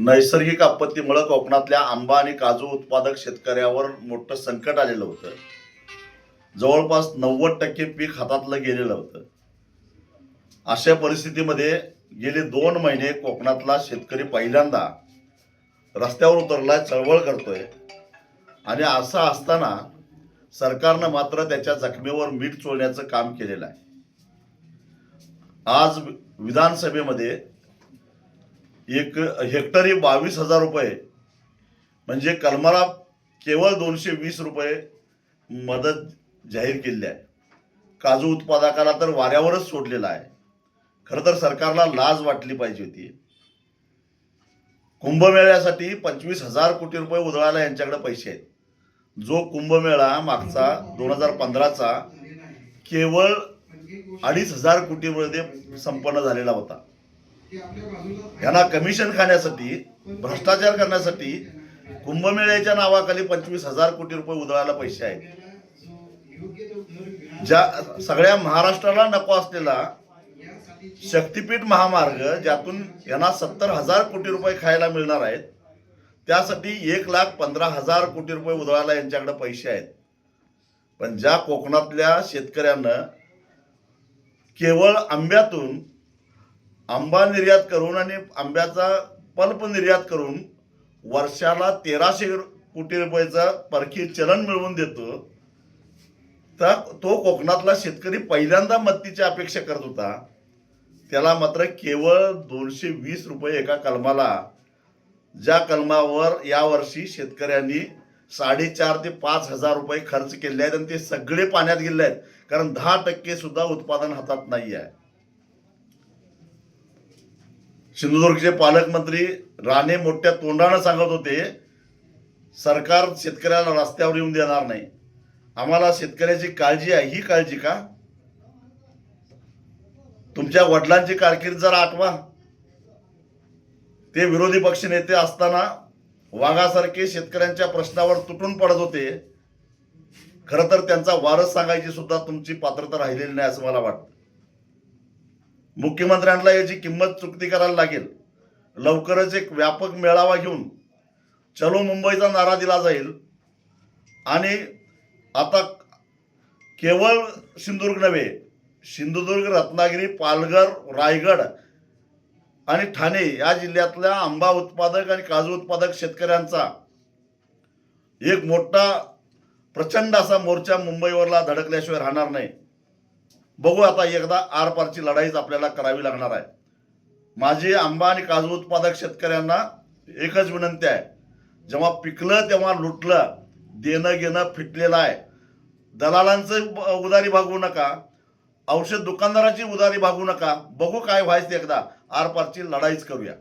नैसर्गिक आपत्तीमुळे कोकणातल्या आंबा आणि काजू उत्पादक शेतकऱ्यावर मोठं संकट आलेलं होतं. जवळपास 90% पीक हातातलं गेलेलं होतं. अशा परिस्थितीमध्ये गेले 2 महिने कोकणातला शेतकरी पहिल्यांदा रस्त्यावर उतरलाय, चळवळ करतोय. आणि असं असताना सरकारनं मात्र त्याच्या जखमेवर मीठ चोळण्याचं काम केलेलं आहे. आज विधानसभेमध्ये एक हेक्टरी 22,000 रुपये म्हणजे कलमाला केवळ 220 रुपये मदत जाहीर केली आहे. काजू उत्पादकाला तर वाऱ्यावरच सोडलेला आहे. खरं तर सरकारला लाज वाटली पाहिजे होती. कुंभमेळ्यासाठी 25,000 कोटी रुपये उधळायला यांच्याकडे पैसे आहेत. जो कुंभमेळा मागचा 2015चा केवळ 2,500 कोटीमध्ये संपन्न झालेला होता. यांना कमिशन खाण्यासाठी, भ्रष्टाचार करण्यासाठी कुंभमेळ्याच्या नावाखाली 25,000 कोटी रुपये उधळायला पैसे आहेत. ज्या सगळ्या महाराष्ट्राला नको असलेला शक्तीपीठ महामार्ग, ज्यातून यांना 70,000 कोटी रुपये खायला मिळणार आहेत, त्यासाठी 1,15,000 कोटी रुपये उधळायला यांच्याकडे पैसे आहेत. पण ज्या कोकणातल्या शेतकऱ्यांना केवळ आंब्यातून आंबा निर्यात करून आणि आंब्याचा पल्प निर्यात करून वर्षाला 1,300 कोटी रुपयाचा परकीय चलन मिळवून देतो, तर तो कोकणातला शेतकरी पहिल्यांदा मदतीची अपेक्षा करत होता. त्याला मात्र केवळ 220 रुपये एका कलमाला, ज्या कलमावर यावर्षी शेतकऱ्यांनी 4,500 ते 5,000 रुपये खर्च केले आहेत आणि ते सगळे पाण्यात गेले आहेत. कारण 10% सुद्धा उत्पादन हातात नाही आहे. सिंधुदुर्गचे पालकमंत्री राणे मोठ्या तोंडानं सांगत होते, सरकार शेतकऱ्याला रस्त्यावर येऊन देणार नाही. आम्हाला शेतकऱ्याची काळजी आहे. ही काळजी का? तुमच्या वडिलांची कारकीर्द जरा आठवा. ते विरोधी पक्ष नेते असताना वाघासारखे शेतकऱ्यांच्या प्रश्नावर तुटून पडत होते. खरं तर त्यांचा वारस सांगायची सुद्धा तुमची पात्रता राहिलेली नाही असं मला वाटतं. मुख्यमंत्र्यांना याची किंमत चुकती करायला लागेल. लवकरच एक व्यापक मेळावा घेऊन चलो मुंबईचा नारा दिला जाईल. आणि आता केवळ सिंधुदुर्ग नव्हे, सिंधुदुर्ग, रत्नागिरी, पालघर, रायगड आणि ठाणे या जिल्ह्यातल्या आंबा उत्पादक आणि काजू उत्पादक शेतकऱ्यांचा एक मोठा प्रचंड असा मोर्चा मुंबईवरला धडकल्याशिवाय राहणार नाही. बघू आता एकदा आरपारची लढाईच आपल्याला करावी लागणार आहे. माझी आंबा आणि काजू उत्पादक शेतकऱ्यांना एकच विनंती आहे, जेव्हा पिकलं तेव्हा लुटलं. देणं घेणं फिटलेलं आहे. दलालांचं उधारी भागवू नका, औषध दुकानदाराची उधारी भागवू नका. बघू काय व्हायचं, एकदा आरपारची लढाईच करूया.